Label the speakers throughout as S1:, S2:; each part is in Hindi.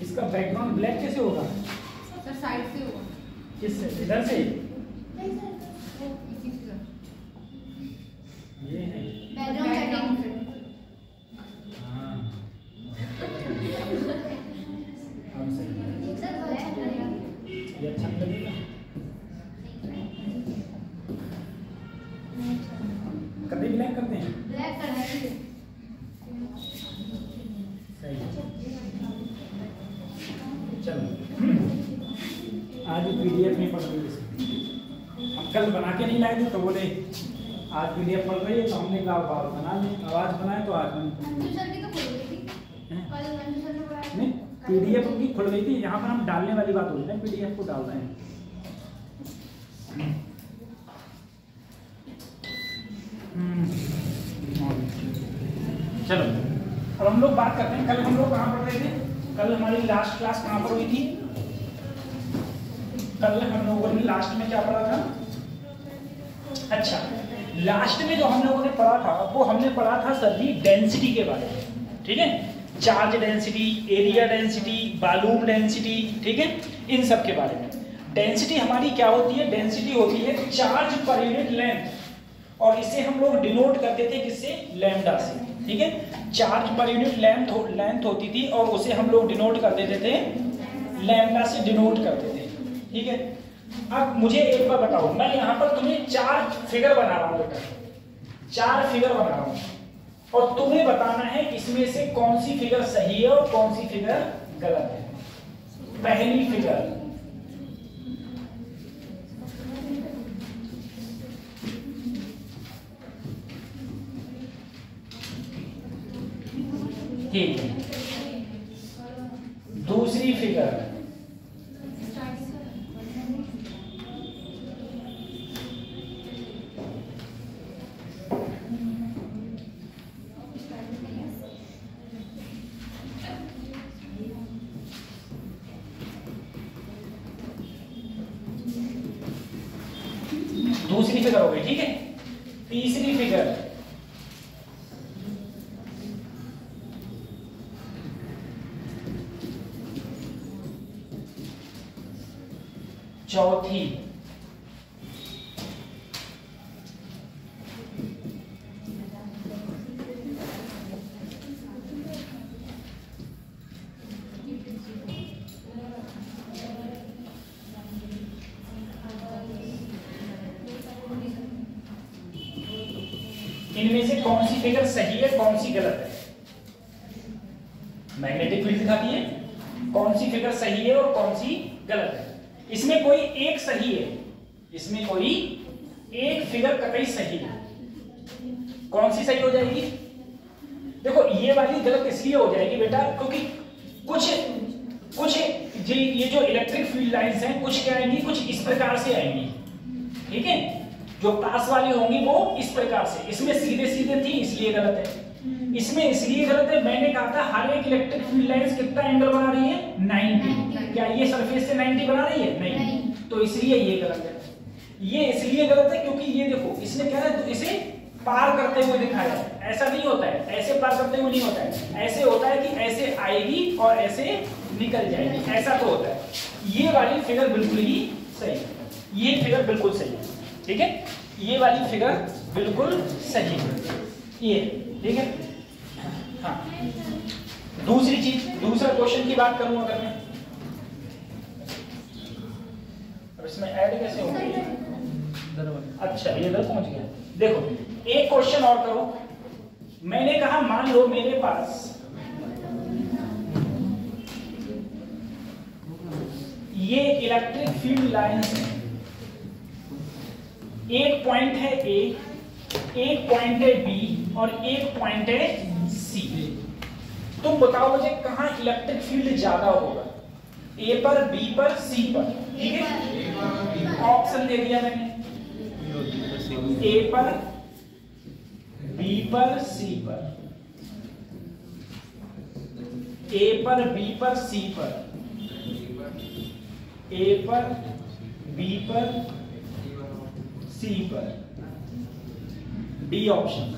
S1: इसका बैकग्राउंड ब्लैक कैसे होगा?
S2: सर साइड से होगा।
S1: किस से? इधर से? ये है
S2: बैकग्राउंड से।
S1: हाँ ये अच्छा लगेगा। कभी ब्लैक करते हैं?
S2: ब्लैक करना है।
S1: सही। चलो आज पीडीएफ नहीं पढ़ रही है। अब कल बना के नहीं लाए थे तो बोले आज पीडीएफ पढ़ रही है तो हमने कहा बना लें। आवाज बनाए तो आज
S2: मंजू सर की तो खुल गई थी। कल मंजू सर ने पढ़ाया।
S1: नहीं पीडीएफ उनकी खुल गई थी। यहाँ पर हम डालने वाली बात हो रही है, पीडीएफ को डाल रहे हैं। चलो अब हम लोग बात करते हैं। कल हम लोग कहाँ पढ़ रहे थे? कल हमारी लास्ट क्लास कहाँ पर हुई थी? कल हम लोगों ने लास्ट में क्या पढ़ा था? अच्छा लास्ट में जो हम लोगों ने पढ़ा था वो हमने पढ़ा था सर जी डेंसिटी के बारे में। ठीक है, charge density, area density, volume density, ठीक है, इन सब के बारे में। डेंसिटी हमारी क्या होती है? डेंसिटी होती है चार्ज पर यूनिट लेंथ, और इसे हम लोग डिनोट करते थे किससे? लैम्डा से। ठीक है, चार्ज पर यूनिट लेंथ होती थी और उसे हम लोग डिनोट कर देते थे लैम्डा से डिनोट करते थे। ठीक है, अब मुझे एक बार बताओ, मैं यहाँ पर तुम्हें 4 फिगर बना रहा हूँ बेटा, 4 फिगर बना रहा हूँ और तुम्हें बताना है इसमें से कौन सी फिगर सही है और कौन सी फिगर गलत है। पहली फिगर ठीक है, दूसरी फिगर हो गई। ठीक है, तीसरी फिगर चौथी इनमें से कौन सी फिगर सही है कौन सी गलत है? मैग्नेटिक फील्ड दिखाती है कौन सी फिगर सही है और कौन सी गलत है। इसमें कोई एक सही है, इसमें कोई एक फिगर कतई सही है। कौन सी सही हो जाएगी? देखो ये वाली गलत इसलिए हो जाएगी बेटा क्योंकि कुछ ये जो इलेक्ट्रिक फील्ड लाइंस हैं कुछ क्या आएंगी, कुछ इस प्रकार से आएंगी। ठीक है, जो पास वाली होंगी वो इस प्रकार से, इसमें सीधे सीधे थी इसलिए गलत है। इसमें इसलिए गलत है, मैंने कहा था हर एक इलेक्ट्रिक फील्ड लाइंस कितना एंगल बना रही है? 90। क्या ये सरफेस से 90 बना रही है? नहीं, तो इसलिए ये गलत है। ये इसलिए गलत है क्योंकि ये देखो इसने क्या है, तो इसे पार करते हुए दिखाया है। ऐसा नहीं होता है, ऐसे पार करते हुए नहीं होता है, ऐसे होता है कि ऐसे आएगी और ऐसे निकल जाएगी, ऐसा तो होता है। ये वाली फिगर बिल्कुल ही सही है, ये फिगर बिल्कुल सही है। ठीक है, ये वाली फिगर बिल्कुल सही है। ये, ठीक है। हाँ, दूसरी चीज, दूसरा क्वेश्चन की बात करूं अगर मैं, अब इसमें ऐड कैसे होगा? अच्छा, ये इधर पहुंच गया। देखो, एक क्वेश्चन और करो। मैंने कहा मान लो मेरे पास ये इलेक्ट्रिक फील्ड लाइंस है, एक पॉइंट है ए, एक पॉइंट है बी और एक पॉइंट है सी। तुम बताओ मुझे कहां इलेक्ट्रिक फील्ड ज्यादा होगा, ए पर, बी पर, सी पर, ठीक है। ऑप्शन दे दिया मैंने, ए पर, बी पर, सी पर, ए पर, बी पर, सी पर, ए पर, बी पर, सी पर, डी ऑप्शन,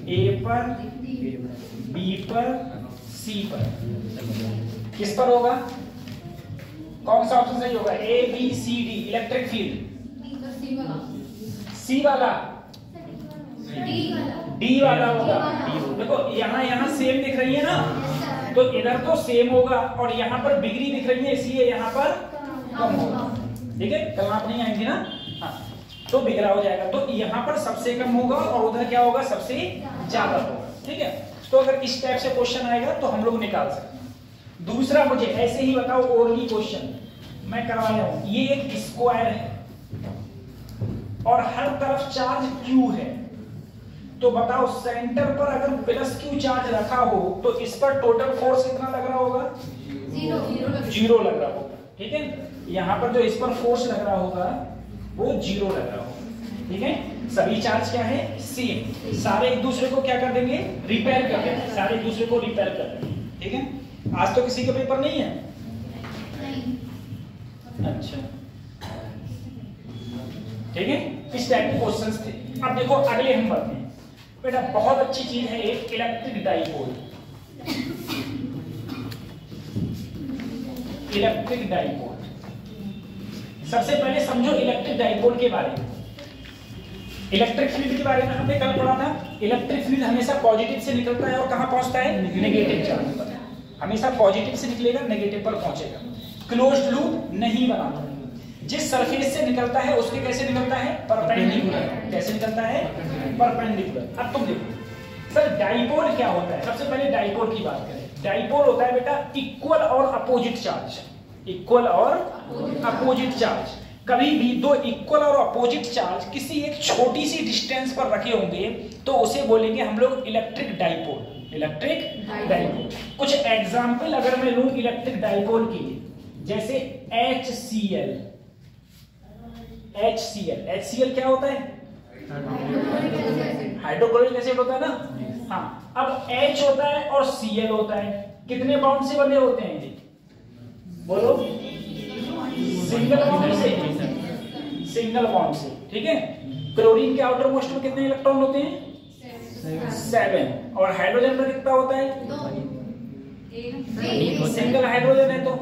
S1: ए पर, बी पर, सी पर, किस पर होगा? कौन सा ऑप्शन सही होगा? ए, बी, सी, डी इलेक्ट्रिक फील्ड। सी वाला, डी वाला होगा। देखो यहाँ सेम दिख रही है ना, तो इधर तो सेम होगा और यहाँ पर बिगड़ी दिख रही है, इसलिए यहाँ पर कम होगा, ठीक है। कलाप नहीं आएंगी ना, हाँ, तो बिगड़ा हो जाएगा। तो यहाँ पर सबसे कम होगा और उधर क्या होगा? सबसे ज्यादा होगा, ठीक है। तो अगर इस टाइप से क्वेश्चन आएगा तो हम लोग निकाल सकते हैं। दूसरा, मुझे ऐसे ही बताओ, और ही क्वेश्चन मैं करवाया हूं। ये एक स्क्वायर है और हर तरफ चार्ज Q है, तो बताओ सेंटर पर अगर प्लस Q चार्ज रखा हो तो इस पर टोटल फोर्स कितना लग रहा होगा? जीरो लग रहा होगा, ठीक है। यहाँ पर जो इस पर फोर्स लग रहा होगा वो जीरो लग रहा होगा, ठीक है। सभी चार्ज क्या है? सेम। सारे एक दूसरे को क्या कर देंगे? रिपेयर कर देंगे, सारे एक दूसरे को रिपेयर कर देंगे, ठीक है। आज तो किसी का पेपर नहीं है? अच्छा, ठीक है। इस टाइप के क्वेश्चंस थे। अब देखो अगले हम बढ़ते हैं। बेटा बहुत अच्छी चीज है एक इलेक्ट्रिक डाइपोल। इलेक्ट्रिक डाइपोल, सबसे पहले समझो इलेक्ट्रिक डाइपोल के बारे में। इलेक्ट्रिक फील्ड के बारे में हमने कल पढ़ा था। इलेक्ट्रिक फील्ड हमेशा पॉजिटिव से निकलता है और कहां पहुंचता है? नेगेटिव चार्ज पर। हमेशा पॉजिटिव से निकलेगा, नेगेटिव पर पहुंचेगा। क्लोज्ड लूप नहीं बनाता। जिस सरफेस से निकलता है उसके कैसे निकलता है? परपेंडिकुलर। कैसे निकलता है? परपेंडिकुलर। अब तुम देखो सर डाइपोल क्या होता है। सबसे पहले डाइपोल की बात करें। डाइपोल होता है बेटा इक्वल और अपोजिट चार्ज। इक्वल और अपोजिट चार्ज। कभी भी दो इक्वल और अपोजिट चार्ज किसी एक छोटी सी डिस्टेंस पर रखे होंगे तो उसे बोलेंगे हम लोग इलेक्ट्रिक डाइपोल। Electric dipole. कुछ एग्जांपल अगर मैं लूं इलेक्ट्रिक डाइपोल की, जैसे HCl। HCl क्या होता है? हाइड्रोक्लोरिक एसिड होता है ना। हाँ, अब H होता है और Cl होता है। कितने बॉन्ड से बने होते हैं ये? बोलो। सिंगल बॉन्ड से। सिंगल बॉन्ड से, ठीक है। क्लोरीन के आउटर मोस्ट में कितने इलेक्ट्रॉन होते हैं? 7। और हाइड्रोजन में कितना होता है? सिंगल हाइड्रोजन है तो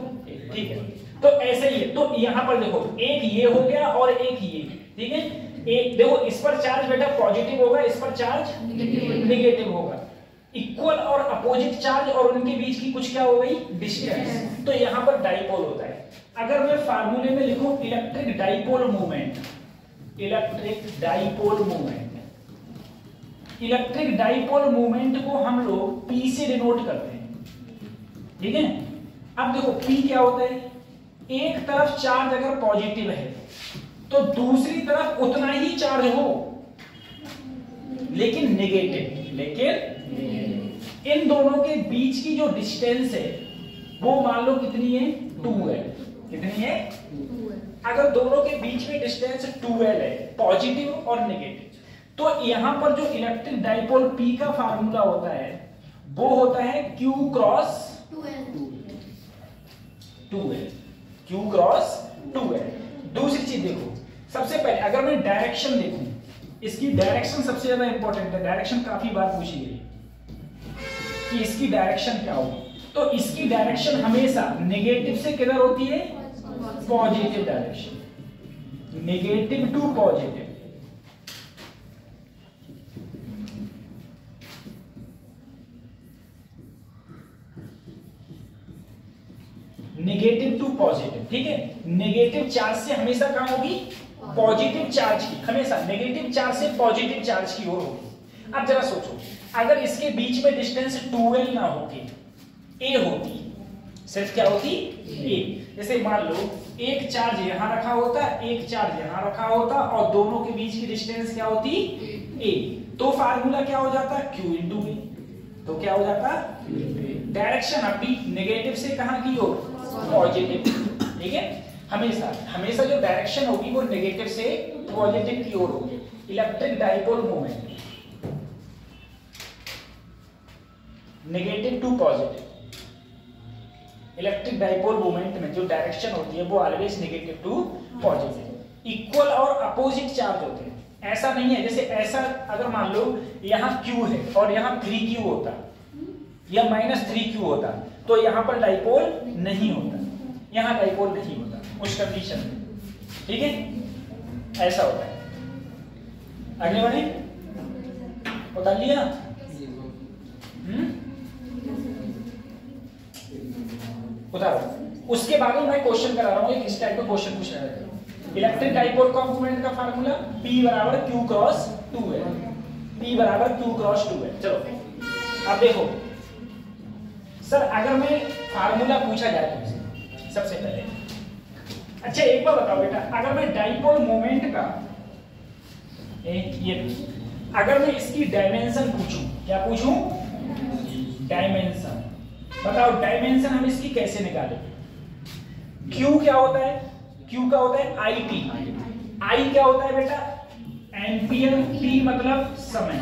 S1: ठीक है। तो ऐसे ही है। तो यहां पर देखो एक ये हो गया और एक ये, ठीक है। एक देखो इस पर चार्ज बेटा पॉजिटिव होगा, इस पर चार्ज नेगेटिव होगा। इक्वल और अपोजिट चार्ज और उनके बीच की कुछ क्या हो गई? डिस्टेंस। तो यहां पर डाइपोल होता है। अगर मैं फार्मूले में लिखूं electric dipole movement, electric dipole movement, electric dipole movement को हम लोग P से डिनोट करते हैं, ठीक है। अब देखो P क्या होता है? एक तरफ चार्ज अगर पॉजिटिव है तो दूसरी तरफ उतना ही चार्ज हो लेकिन नेगेटिव। लेकिन इन दोनों के बीच की जो डिस्टेंस है वो मान लो कितनी है? 2 है। कितनी है? 2 है। अगर दोनों के बीच में डिस्टेंस 12 है, पॉजिटिव और नेगेटिव, तो यहां पर जो इलेक्ट्रिक डाइपोल P का फार्मूला होता है वो होता है Q cross 2L। Q cross 2L। दूसरी चीज देखो, सबसे पहले अगर मैं डायरेक्शन देखूं, इसकी डायरेक्शन सबसे ज्यादा इंपॉर्टेंट है। डायरेक्शन काफी बार पूछी गई कि इसकी डायरेक्शन क्या होगी। तो इसकी डायरेक्शन हमेशा नेगेटिव से किधर होती है? Positive direction. Negative to positive. Negative to positive, ठीक है। नेगेटिव चार्ज से हमेशा कहां होगी, पॉजिटिव चार्ज की, हमेशा नेगेटिव चार्ज से पॉजिटिव चार्ज की ओर होगी। अब जरा सोचो, अगर इसके बीच में डिस्टेंस 2l ना होती, a होती, सिर्फ क्या होती, a। जैसे मान लो एक चार्ज यहां रखा होता, एक चार्ज यहां रखा होता और दोनों के बीच की डिस्टेंस क्या होती, a, तो फार्मूला क्या हो जाता, q इंटू a। तो क्या हो जाता, डायरेक्शन अभी नेगेटिव से कहां की ओर, पॉजिटिव, ठीक है। हमेशा हमेशा जो डायरेक्शन होगी वो नेगेटिव से पॉजिटिव की ओर होगी। Electric dipole moment negative to positive, electric dipole moment में जो डायरेक्शन होती है वो always negative to positive. Equal और अपोजिट चार्ज होते हैं, ऐसा नहीं है जैसे ऐसा अगर मान लो यहाँ Q है और यहाँ 3Q होता या -3Q होता तो यहाँ पर डाइपोल नहीं होता, यहाँ डाइपोल नहीं होता उस कंडीशन में, ठीक है, ऐसा होता है। अगले बढ़े, उतार लिया। उतारो। उसके बाद में मैं क्वेश्चन करा रहा हूँ, एक इस टाइप का क्वेश्चन पूछ रहा है। इलेक्ट्रिक डाइपोल कंपोनेंट का फार्मूला P बराबर Q क्रॉस 2 है, P बराबर Q क्रॉस 2 है। चलो अब देखो सर, अगर मैं फार्मूला पूछा जाए तुमसे सबसे पहले, अच्छा एक बार बताओ बेटा, अगर मैं डाइपोल मोमेंट का ये अगर मैं इसकी डायमेंशन पूछूं, क्या पूछूं, डायमेंशन, बताओ डायमेंशन हम इसकी कैसे निकालेंगे। Q क्या होता है, Q का होता है IT, I क्या होता है बेटा, एम्पियर, T मतलब समय,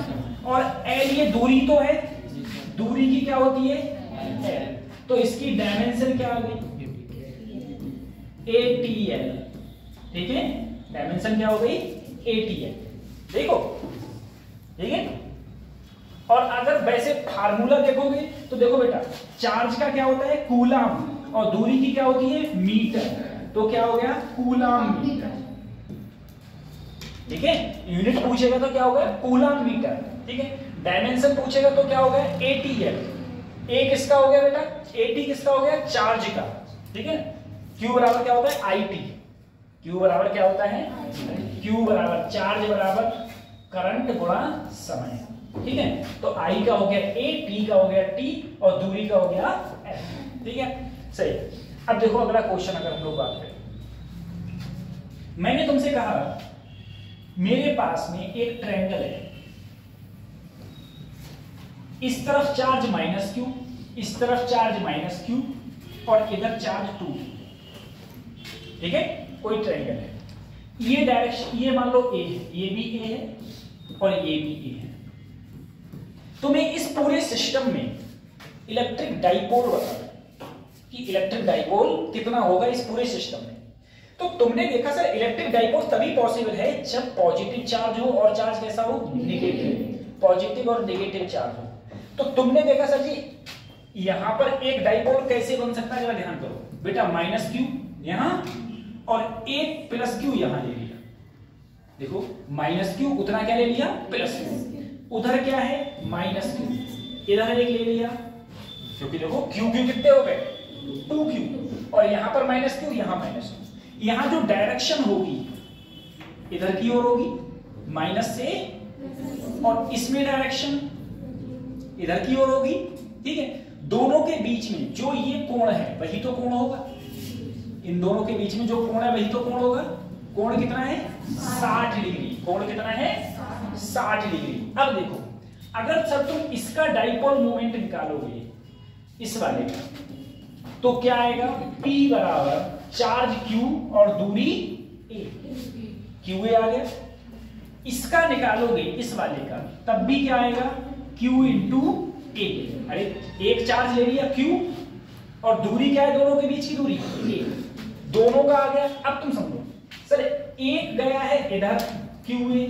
S1: और L ये दूरी तो है, दूरी की क्या होती है, L, तो इसकी डायमेंशन क्या आ गई, ATL, ठीक है, डायमेंशन क्या हो गई, ATL। देखो ठीक है। और अगर वैसे फार्मूला देखोगे तो देखो बेटा, चार्ज का क्या होता है, कूलाम, और दूरी की क्या होती है, मीटर, तो क्या हो गया, कूलाम मीटर, ठीक है। यूनिट पूछेगा तो क्या होगा, कूलाम मीटर, ठीक है। डायमेंशन पूछेगा तो क्या होगा, ATL, A किसका हो गया बेटा, AT किसका हो गया, चार्ज का, ठीक है। Q बराबर क्या होता है, IT, Q बराबर क्या होता है, Q बराबर चार्ज बराबर करंट गुणा समय, ठीक है। तो I का हो गया A, T का हो गया T, और दूरी का हो गया F, ठीक है, सही। अब देखो अगला क्वेश्चन, अगर हम लोग बात करें, मैंने तुमसे कहा मेरे पास में एक ट्रायंगल है, इस तरफ चार्ज -Q, इस तरफ चार्ज -Q, और इधर चार्ज 2, ठीक है, कोई ट्रायंगल है। ये डायरेक्शन, ये मान लो A है, ये भी A है और ये भी A है। तो मैं इस पूरे सिस्टम में इलेक्ट्रिक डाइपोल बता कि इलेक्ट्रिक डाइपोल कितना होगा इस पूरे सिस्टम में। तो तुमने देखा सर, इलेक्ट्रिक डाइपोल तभी पॉसिबल है जब पॉजिटिव चार्ज हो और चार्ज कैसा हो, नेगेटिव, पॉजिटिव और नेगेटिव चार्ज हो। तो तुमने देखा सर जी, यहां पर एक डाइपोल कैसे बन सकता है, जरा ध्यान करो बेटा, -Q यहां और एक +Q यहां ले लिया, देखो -Q उतना क्या ले लिया, +Q, उधर क्या है -Q, इधर एक ले लिया, क्योंकि देखो Q कितने हो गए, 2Q, और यहां पर -Q, यहां -Q। यहां जो डायरेक्शन होगी इधर की ओर होगी माइनस से, और इसमें डायरेक्शन इधर की ओर होगी, ठीक है। दोनों के बीच में जो ये कोण है वही तो कोण होगा, इन दोनों के बीच में जो कोण है वही तो कोण होगा। कोण कितना है, 60 डिग्री, कोण कितना है, 60 डिग्री। अब देखो, अगर सर तुम इसका डाइपोल मोमेंट निकालोगे इस वाले का, तो क्या आएगा, P बराबर चार्ज Q और दूरी A, QA आ गया। इसका निकालोगे इस वाले का, तब भी क्या आएगा, Q इंटू A। अरे एक चार्ज ले लिया Q, और दूरी क्या है दोनों के बीच की दूरी A, दोनों का आ गया। अब तुम समझो सर, एक गया है इधर QA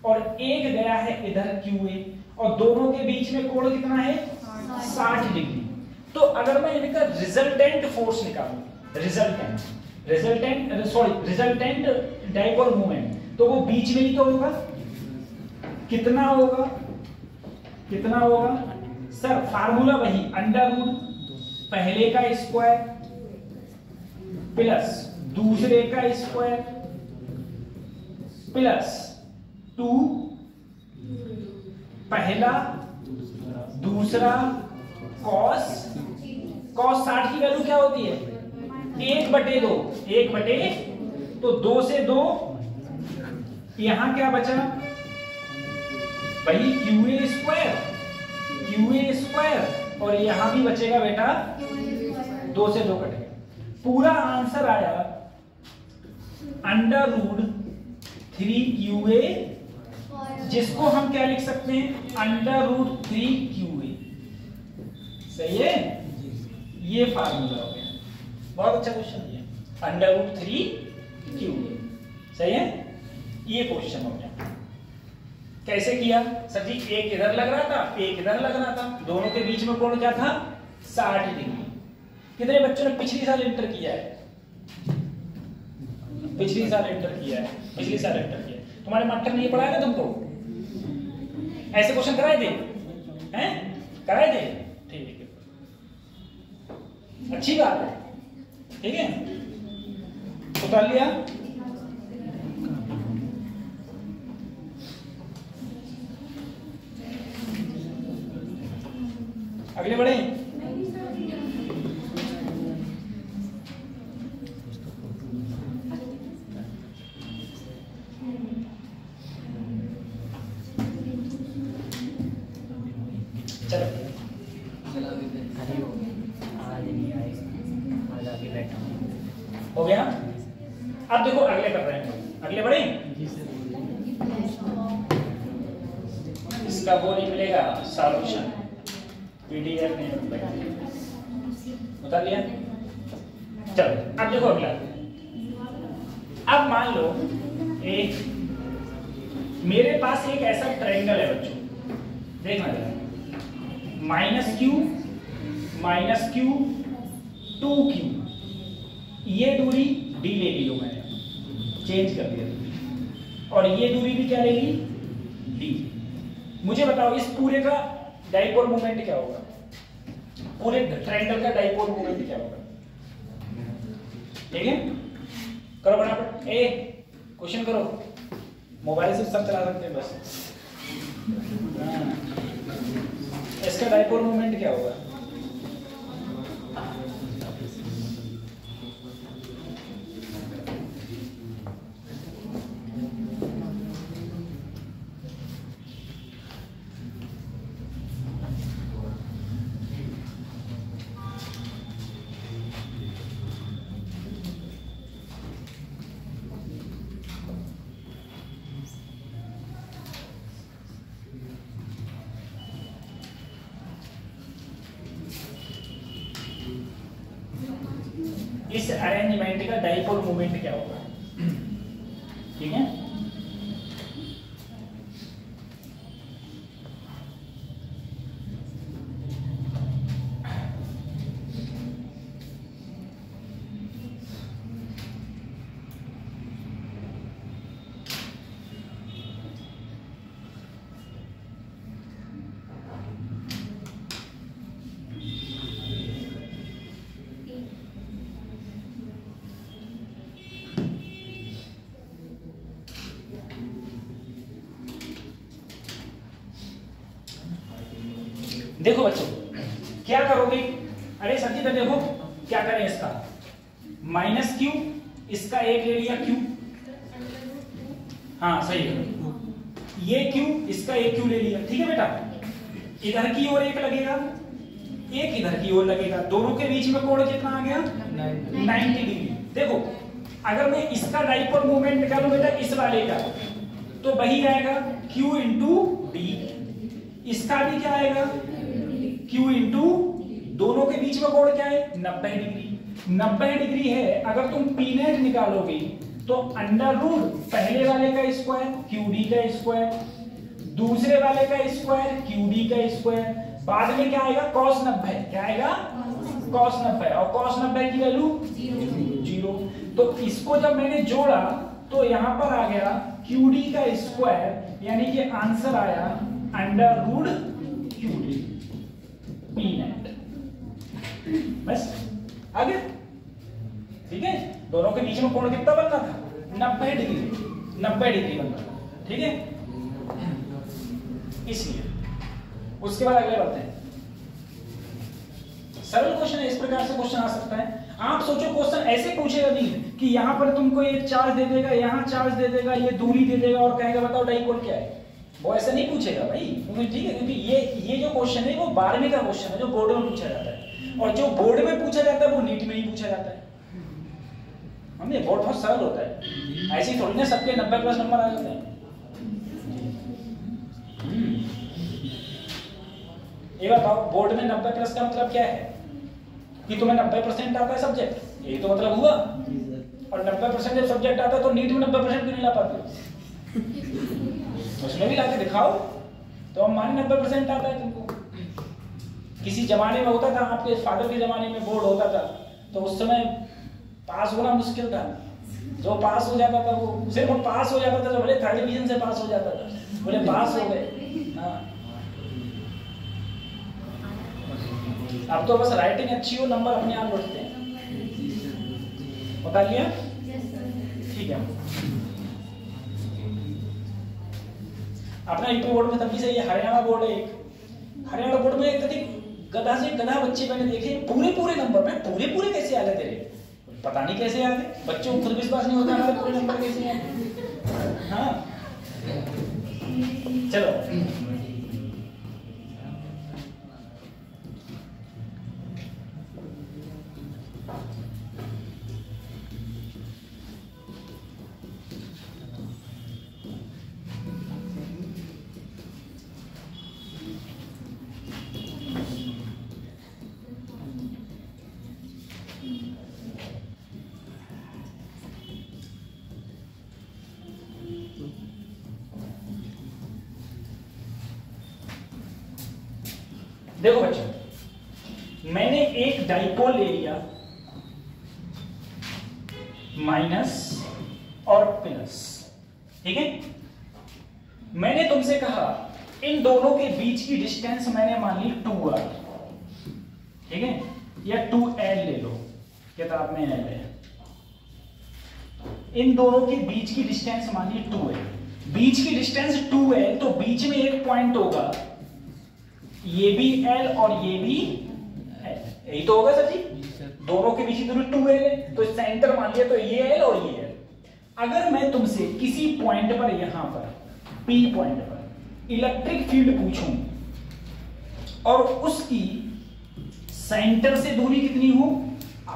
S1: और एक गया है इधर QA, और दोनों के बीच में कोण कितना है, 60 डिग्री। तो अगर मैं इनका रिजल्टेंट फोर्स निकालूं, रिजल्टेंट डाइपोल मोमेंट, तो वो बीच में ही तो होगा, कितना होगा, कितना होगा सर, फार्मूला वही, √, पहले का स्क्वायर प्लस दूसरे का स्क्वायर प्लस 2 पहला दूसरा कॉस 60 की वैल्यू क्या होती है 1/2 तो 2 से 2 यहां क्या बचा भाई QA स्क्वायर और यहां भी बचेगा बेटा 2 से 2 कटेगा। पूरा आंसर आया √3QA, जिसको हम क्या लिख सकते हैं √3QA। सही है, ये फार्मूला हो गया। बहुत अच्छा क्वेश्चन है √3QA। सही है, ये क्वेश्चन हो गया। कैसे किया सर जी, एक इधर लग रहा था एक इधर लग रहा था, दोनों के बीच में कोण क्या था 60 डिग्री। कितने बच्चों ने पिछली साल इंटर किया है? पिछली साल इंटर किया। तुम्हारे मास्टर ने ये पढ़ाया था तुमको? ऐसे क्वेश्चन कराए थे? हैं? कराए थे? ठीक है, अच्छी बात है। ठीक है, उतार लिया। अगले बढ़े। चलो हो गया। अब देखो अगले कर रहे हैं, अगले बढ़े। इसका वो नहीं मिलेगा सॉल्यूशन, PDF में उतार लिया। चलो अब देखो अगला। अब मान लो मेरे पास एक ऐसा ट्रायंगल है बच्चों, देखना जरा, -Q 2Q, ये दूरी D ले ली लो, मैंने चेंज कर दिया दूरी, और ये दूरी भी क्या ले ली D। मुझे बताओ इस पूरे का डाइपोल मोमेंट क्या होगा? पूरे ट्रायंगल का डाइपोल मोमेंट क्या होगा? ठीक है, करो फटाफट। क्वेश्चन करो, मोबाइल से सब चला सकते हैं बस। इसका डाइपोल मोमेंट क्या होगा? इस अरेंजमेंट का डाइपोल मोमेंट क्या होगा? ठीक है, देखो बच्चों क्या करोगे? अरे सर जी तो देखो क्या करें, इसका -Q, इसका एक ले लिया Q, हाँ सही है, ये Q, इसका एक Q ले लिया। ठीक है बेटा, इधर की ओर एक लगेगा, एक इधर की ओर लगेगा, दोनों के बीच में कोण कितना आ गया 90 डिग्री। देखो अगर मैं इसका डाइपोल मोमेंट निकालूं बेटा इस वाले का, तो वही आएगा Q इंटू D, इसका भी क्या आएगा Q इंटू, दोनों के बीच में कोण क्या है 90 डिग्री। 90 डिग्री है, अगर तुम P नेट निकालोगे तो अंडर रूट पहले वाले का स्क्वायर QD का स्क्वायर, दूसरे वाले का स्क्वायर QD का स्क्वायर, बाद में क्या आएगा cos 90, क्या आएगा cos 90, और cos 90 की वैल्यू 0। तो इसको जब मैंने जोड़ा तो यहां पर आ गया QD का स्क्वायर, यानी कि आंसर आया अंडर रूट QD P नेट। बस आ गया। ठीक है, दोनों के बीच में कोण कितना बनना था? 90 डिग्री, 90 डिग्री बनना था, ठीक है। इसलिए उसके बाद अगले बढ़ते हैं। सरल क्वेश्चन है, इस प्रकार से क्वेश्चन आ सकता है। आप सोचो क्वेश्चन ऐसे पूछेगा नहीं कि यहां पर तुमको एक चार्ज दे देगा, यहां चार्ज दे देगा, ये दूरी दे देगा और कहेगा बताओ डाइपोल क्या है। वो ऐसा नहीं पूछेगा भाई, क्योंकि ठीक है, क्योंकि ये जो क्वेश्चन है वो 12वीं का क्वेश्चन है जो बोर्ड में पूछा जाता है, और जो बोर्ड में पूछा जाता है वो नीट में ही पूछा जाता है। हमने बोर्ड बहुत सरल होता है, ऐसी थोड़ी ना सबके 90+ नंबर आ जाते हैं। ये बताओ बोर्ड में 90+ का मतलब क्या है? कि तुम्हें 90% आता है सब्जेक्ट, यही तो मतलब हुआ। और 90% जब सब्जेक्ट आता है तो नीट में 90% क्यों नहीं ला पाते? उसमें भी लाके दिखाओ तो हम माने 90% आता है तुमको। किसी जमाने में होता था, आपके फादर के जमाने में बोर्ड होता था, तो उस समय पास होना मुश्किल था। जो पास हो जाता था वो सिर्फ पास हो जाता था, जो बोले 3rd डिवीजन से पास हो जाता था, बोले पास हो गए। हाँ, अब तो बस राइटिंग अच्छी हो नंबर अपने आप उठते हैं। बता लिया? ठीक है। अपना यूपी बोर्ड में तभी से ये हरियाणा बोर्ड है एक, हरियाणा बोर्ड में कभी गधा से गधा बच्चे मैंने देखे पूरे नंबर में पूरे कैसे आ गए तेरे, पता नहीं कैसे आ गए। बच्चों को खुद विश्वास नहीं होता हमारे पूरे नंबर कैसे आ गए। हाँ चलो, देखो बच्चों, मैंने एक डाइपोल ले लिया माइनस और प्लस, ठीक है। मैंने तुमसे कहा इन दोनों के बीच की डिस्टेंस मैंने मान ली 2r, ठीक है, या 2l ले लो, किताब में l है। इन दोनों के बीच की डिस्टेंस मान ली 2l, बीच की डिस्टेंस 2l, तो बीच में एक पॉइंट होगा, ये भी L और ये भी L, यही तो होगा सर जी। दोनों के बीच की दूरी 2L है, तो सेंटर मान लिया, तो ये L और ये L। अगर मैं तुमसे किसी पॉइंट पर, यहां पर P पॉइंट पर इलेक्ट्रिक फील्ड पूछूं और उसकी सेंटर से दूरी कितनी हो r,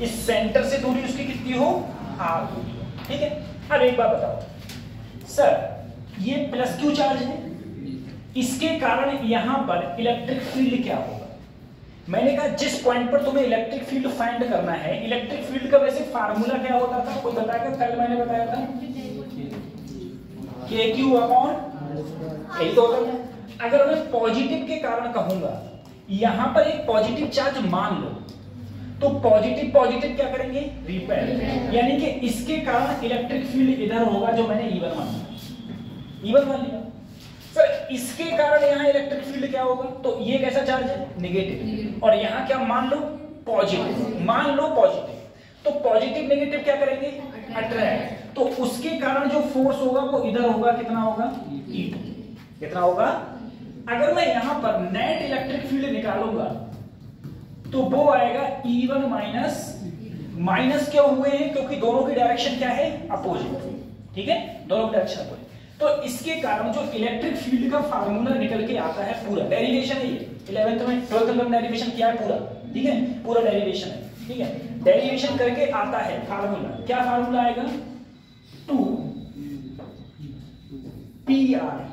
S1: इस सेंटर से दूरी उसकी कितनी हो r, ठीक है। अब एक बात बताओ सर, ये प्लस क्यू चार्ज है, इसके कारण यहां पर इलेक्ट्रिक फील्ड क्या होगा? मैंने कहा जिस पॉइंट पर तुम्हें इलेक्ट्रिक फील्ड फाइंड करना है, इलेक्ट्रिक फील्ड का वैसे फार्मूला क्या होता था, कोई बताएगा? कल मैंने बताया था KQ अपॉन, यही तो होता था। अगर मैं पॉजिटिव के कारण कहूंगा, यहां पर एक पॉजिटिव चार्ज मान लो, तो पॉजिटिव क्या करेंगे? रिपेल, यानी कि इसके कारण इलेक्ट्रिक फील्ड इधर होगा, जो मैंने E1 मान लिया, E1 मान लिया। सर इसके कारण यहाँ इलेक्ट्रिक फील्ड क्या होगा? तो ये कैसा चार्ज है? नेगेटिव, और यहाँ क्या मान लो? पॉजिटिव, मान लो पॉजिटिव। तो पॉजिटिव नेगेटिव क्या करेंगे? अट्रैक्ट, तो उसके कारण जो फोर्स होगा वो इधर होगा, कितना होगा? E2, कितना होगा? अगर मैं यहाँ पर नेट इलेक्ट्रिक फील्ड निकालूंगा तो वो आएगा E1 माइनस क्यों हुए हैं? क्योंकि दोनों की डायरेक्शन क्या है? अपोजिट, ठीक है, दोनों की डायरेक्शन अपोजिट। तो इसके कारण जो इलेक्ट्रिक फील्ड का फार्मूला निकल के आता है, पूरा डेरिवेशन है ये, 11th में 12th में डेरिवेशन किया है पूरा, ठीक है, पूरा डेरिवेशन है, ठीक है। डेरिवेशन करके आता है फार्मूला, क्या फार्मूला आएगा? 2pr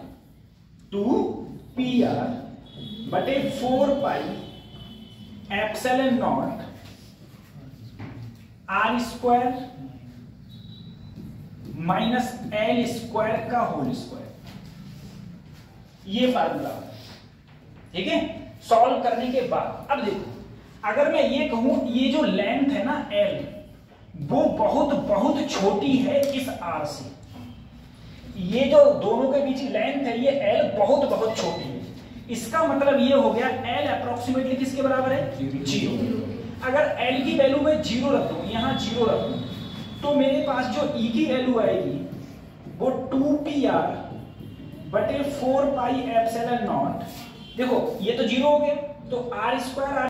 S1: बटे 4 pi epsilon not r square minus L square का होल स्क्वायर, ये फार्मूला, ठीक है। सॉल्व करने के बाद अब देखो, अगर मैं ये कहूं ये जो लेंथ है ना L, वो बहुत छोटी है इस R से, ये जो दोनों के बीच लेंथ है ये L बहुत छोटी है, इसका मतलब ये हो गया L अप्रोक्सीमेटली किसके बराबर है? 0। अगर एल की वैल्यू में 0 रख दूं, यहां 0 रख दूं, तो मेरे पास जो ई की वैल्यू आएगी वो 2pr बटे 4 पाई एप्सिलॉन नॉट। देखो ये तो 0 हो गया, तो r स्क्वायर